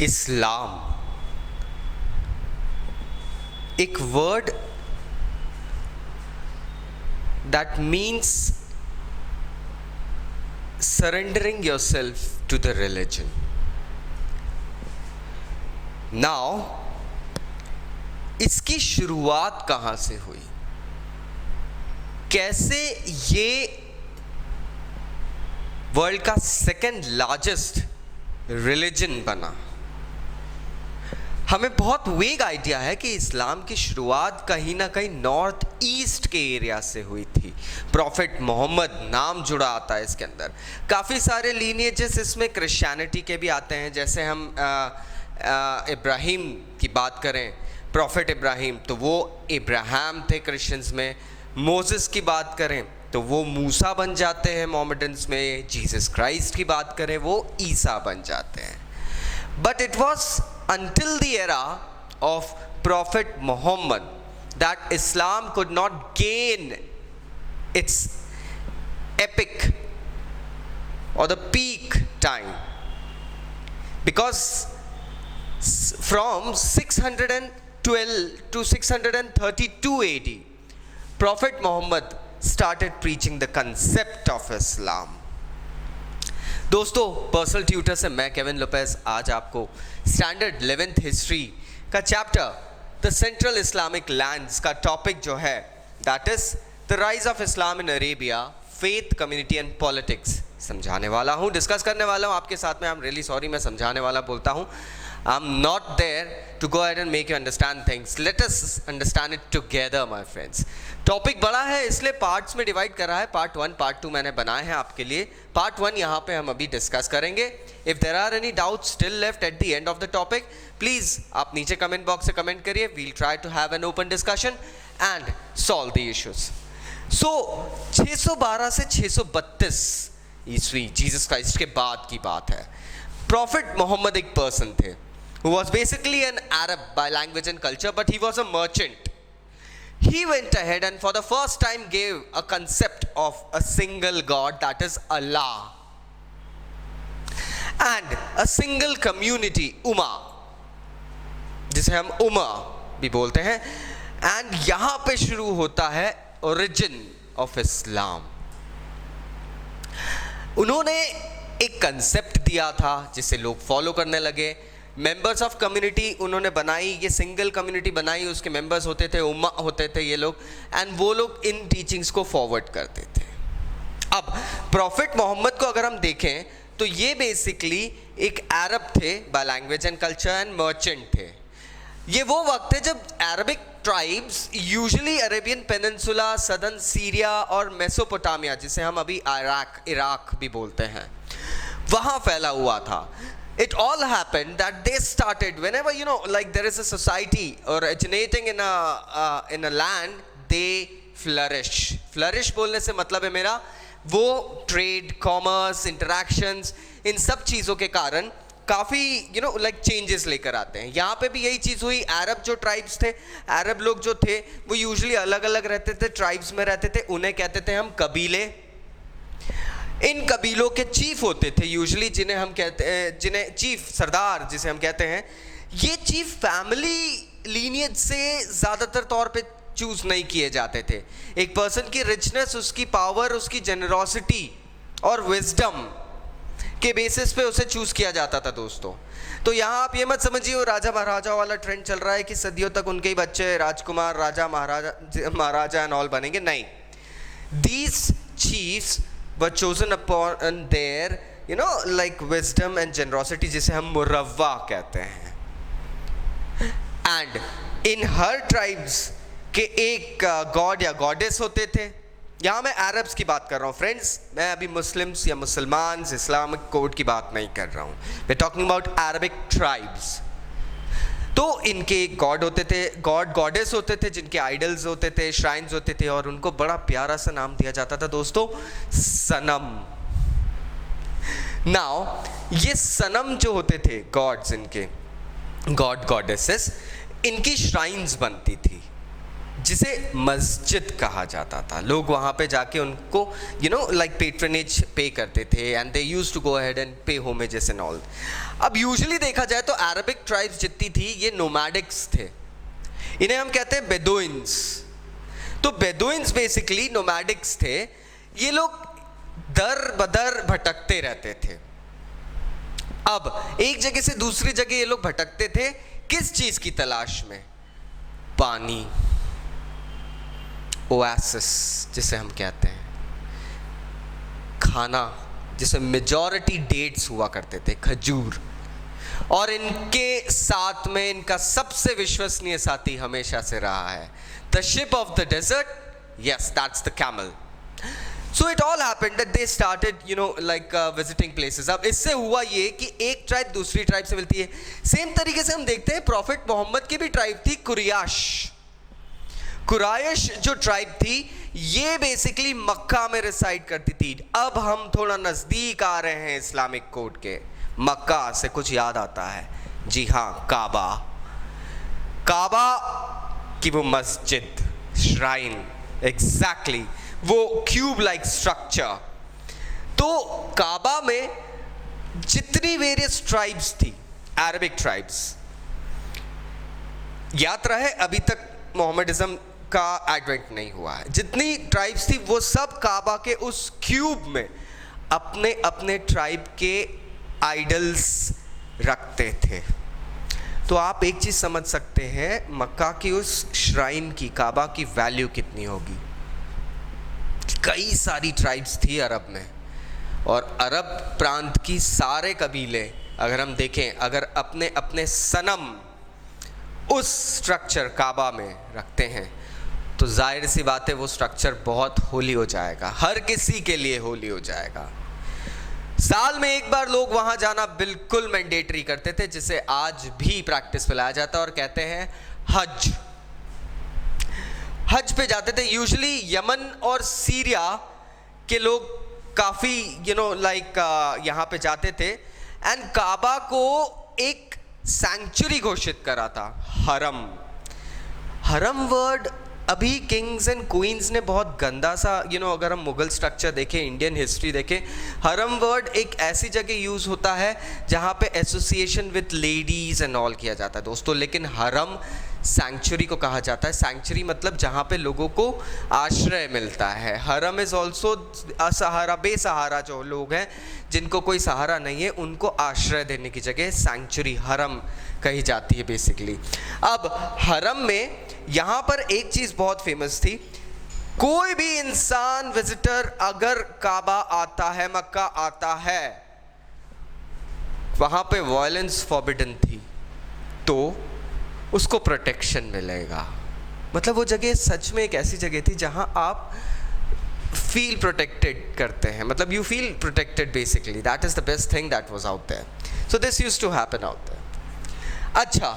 इस्लाम एक word that means surrendering yourself to the religion. Now, इसकी शुरुआत कहाँ से हुई, कैसे ये वर्ल्ड का सेकेंड लार्जेस्ट रिलीजन बना? हमें बहुत वेग आइडिया है कि इस्लाम की शुरुआत कहीं ना कहीं नॉर्थ ईस्ट के एरिया से हुई थी। प्रॉफिट मोहम्मद नाम जुड़ा आता है इसके अंदर। काफ़ी सारे लीनिएजेस इसमें क्रिश्चियनिटी के भी आते हैं। जैसे हम इब्राहिम की बात करें, प्रॉफिट इब्राहिम, तो वो इब्राहिम थे क्रिश्चियंस में। मोसेस की बात करें तो वो मूसा बन जाते हैं मोहम्मडन्स में। जीसस क्राइस्ट की बात करें वो ईसा बन जाते हैं। But it was until the era of Prophet Muhammad that Islam could not gain its epic or the peak time, because from 612 to 632 AD, Prophet Muhammad started preaching the concept of Islam. दोस्तों, personal tutor से मैं Kevin Lopez आज आपको standard 11th history का chapter the central Islamic lands का topic जो है that is the rise of Islam in Arabia, faith, community and politics समझाने वाला हूँ, डिस्कस करने वाला हूँ आपके साथ में। आई एम रियली सॉरी मैं समझाने वाला बोलता हूँ। I am not there to go ahead and make you understand things. Let us understand it together my friends. Topic बड़ा है इसलिए पार्ट्स में डिवाइड करा है। पार्ट 1 पार्ट 2 मैंने बनाए हैं आपके लिए। पार्ट 1 यहाँ पे हम अभी डिस्कस करेंगे। If there are any doubts still left at the end of the topic, please आप नीचे कमेंट बॉक्स से कमेंट करिए। We'll try to have an open discussion and solve the issues. So 612 से 632 ईस्वी जीसस क्राइस्ट के बाद की बात है। प्रॉफिट मोहम्मद एक पर्सन थे who was basically an Arab by language and culture, but he was a merchant. He went ahead and for the first time gave a concept of a single God, that is Allah, and a single community, Ummah, जिसे हम उम्मा भी बोलते हैं। And यहां पे शुरू होता है ओरिजिन ऑफ इस्लाम। उन्होंने एक कंसेप्ट दिया था जिसे लोग फॉलो करने लगे। मेंबर्स ऑफ कम्युनिटी उन्होंने बनाई, ये सिंगल कम्युनिटी बनाई, उसके मेंबर्स होते थे, उम्मा होते थे ये लोग, एंड वो लोग इन टीचिंग्स को फॉरवर्ड करते थे। अब प्रॉफिट मोहम्मद को अगर हम देखें तो ये बेसिकली एक अरब थे by language and culture and merchant थे। ये वो वक्त है जब Arabic tribes usually Arabian peninsula, southern Syria और मेसोपोटामिया, जिसे हम अभी इराक भी बोलते हैं, वहाँ फैला हुआ था। It all happened that they started whenever like there is a society originating in a land, they flourish बोलने से मतलब है मेरा वो ट्रेड, कॉमर्स, इंटरैक्शंस, इन सब चीज़ों के कारण काफ़ी like चेंजेस लेकर आते हैं। यहाँ पे भी यही चीज़ हुई। अरब जो ट्राइब्स थे, अरब लोग जो थे वो यूजुअली अलग अलग रहते थे, ट्राइब्स में रहते थे, उन्हें कहते थे हम कबीले। इन कबीलों के चीफ होते थे यूजुअली, जिन्हें हम कहते हैं, जिन्हें चीफ, सरदार जिसे हम कहते हैं। ये चीफ फैमिली लीनियज से ज़्यादातर तौर पे चूज़ नहीं किए जाते थे। एक पर्सन की रिचनेस, उसकी पावर, उसकी जेनरोसिटी और विजडम के बेसिस पे उसे चूज़ किया जाता था दोस्तों। तो यहाँ आप ये मत समझिए वो राजा महाराजा वाला ट्रेंड चल रहा है कि सदियों तक उनके ही बच्चे राजकुमार, राजा, महाराजा एंड ऑल बनेंगे। नहीं, these chiefs were chosen upon their like wisdom and generosity, जिसे हम मुरव्वा कहते हैं। एंड इन हर ट्राइब्स के एक गॉड या गॉडेस होते थे। यहाँ मैं अरब्स की बात कर रहा हूँ फ्रेंड्स, मैं अभी मुस्लिम्स या मुसलमान इस्लामिक कोड की बात नहीं कर रहा हूँ। We talking about Arabic tribes. तो इनके गॉड होते थे, गॉडेस होते थे, जिनके आइडल्स होते थे, श्राइन्स होते थे, और उनको बड़ा प्यारा सा नाम दिया जाता था दोस्तों, सनम। नाउ ये सनम जो होते थे गॉड्स, इनके गॉडेसेस, इनकी श्राइन्स बनती थी। जिसे मस्जिद कहा जाता था। लोग वहाँ पे जाके उनको लाइक पेट्रनेज पे करते थे and they used to go ahead and pay homages and all. अब यूजुअली देखा जाए तो अरबिक ट्राइब्स जितनी थी ये नोमैडिक्स थे, इन्हें हम कहते हैं बेदुइन्स। तो बेदुइन्स बेसिकली नोमैडिक्स थे, ये लोग दर बदर भटकते रहते थे। अब एक जगह से दूसरी जगह ये लोग भटकते थे, किस चीज की तलाश में? पानी, ओएसिस जिसे हम कहते हैं, खाना जिसे मेजॉरिटी डेट्स हुआ करते थे, खजूर, और इनके साथ में इनका सबसे विश्वसनीय साथी हमेशा से रहा है the ship of the desert, yes that's the camel. So it all happened that they started like visiting places. अब इससे हुआ ये कि एक ट्राइब दूसरी ट्राइब से मिलती है। सेम तरीके से हम देखते हैं प्रॉफिट मोहम्मद की भी ट्राइब थी कुरैश। कुरैश जो ट्राइब थी ये बेसिकली मक्का में रिसाइड करती थी। अब हम थोड़ा नजदीक आ रहे हैं इस्लामिक कोड के। मक्का से कुछ याद आता है, जी हाँ, काबा। काबा की वो मस्जिद, श्राइन, एग्जैक्टली वो क्यूब लाइक स्ट्रक्चर। तो काबा में जितनी वेरियस ट्राइब्स थी, अरबिक ट्राइब्स, याद रहे अभी तक मोहम्मदिज्म का एडवेंट नहीं हुआ है, जितनी ट्राइब्स थी वो सब काबा के उस क्यूब में अपने अपने ट्राइब के आइडल्स रखते थे। तो आप एक चीज़ समझ सकते हैं, मक्का की उस श्राइन की, काबा की वैल्यू कितनी होगी। कई सारी ट्राइब्स थी अरब में, और अरब प्रांत की सारे कबीले अगर हम देखें, अगर अपने अपने सनम उस स्ट्रक्चर काबा में रखते हैं तो जाहिर सी बात है वो स्ट्रक्चर बहुत होली हो जाएगा, हर किसी के लिए होली हो जाएगा। साल में एक बार लोग वहां जाना बिल्कुल मैंडेटरी करते थे, जिसे आज भी प्रैक्टिस में लाया जाता है और कहते हैं हज। हज पे जाते थे यूजुअली यमन और सीरिया के लोग काफ़ी लाइक यहाँ पे जाते थे। एंड काबा को एक सैंक्चुरी घोषित करा था, हरम। हरम वर्ड अभी किंग्स एंड क्वींस ने बहुत गंदा सा अगर हम मुगल स्ट्रक्चर देखें, इंडियन हिस्ट्री देखें, हरम वर्ड एक ऐसी जगह यूज़ होता है जहाँ पे association with ladies and all किया जाता है दोस्तों। लेकिन हरम सैंक्चुरी को कहा जाता है। सैंक्चुरी मतलब जहाँ पे लोगों को आश्रय मिलता है। हरम इज़ ऑल्सो असहारा, बेसहारा जो लोग हैं जिनको कोई सहारा नहीं है, उनको आश्रय देने की जगह सैंक्चुरी, हरम कही जाती है बेसिकली। अब हरम में यहाँ पर एक चीज़ बहुत फेमस थी, कोई भी इंसान विजिटर अगर काबा आता है, मक्का आता है, वहाँ पे वायलेंस फॉरबिडन थी, तो उसको प्रोटेक्शन मिलेगा। मतलब वो जगह सच में एक ऐसी जगह थी जहाँ आप फील प्रोटेक्टेड करते हैं, मतलब you feel protected basically. That is the best thing that was out there. So this used to happen out there. अच्छा,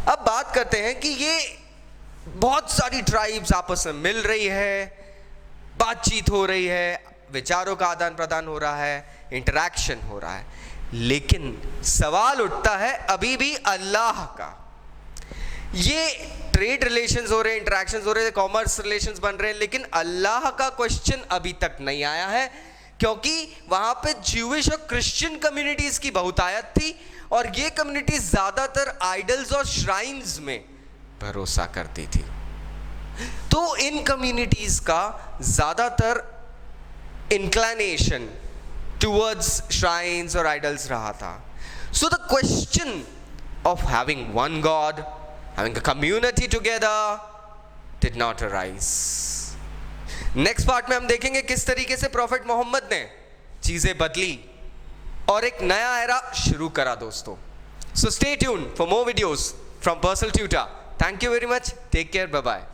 अब बात करते हैं कि ये बहुत सारी ट्राइब्स आपस में मिल रही है, बातचीत हो रही है, विचारों का आदान प्रदान हो रहा है, इंटरैक्शन हो रहा है, लेकिन सवाल उठता है अभी भी अल्लाह का। ये ट्रेड रिलेशंस हो रहे हैं, इंटरैक्शंस हो रहे हैं, कॉमर्स रिलेशंस बन रहे हैं, लेकिन अल्लाह का क्वेश्चन अभी तक नहीं आया है, क्योंकि वहाँ पे ज्यूइश और क्रिश्चियन कम्युनिटीज़ की बहुतायत थी और ये कम्युनिटीज ज़्यादातर आइडल्स और श्राइन्स में भरोसा करती थी। तो इन कम्युनिटीज़ का ज़्यादातर इंक्लिनेशन टूवर्ड्स श्राइन्स और आइडल्स रहा था। So the question of having one God, having a community together did not arise. Next part में हम देखेंगे किस तरीके से प्रॉफिट मोहम्मद ने चीजें बदली और एक नया एरा शुरू करा दोस्तों। So stay tuned for more videos from personal tutor. Thank you very much, take care, bye bye.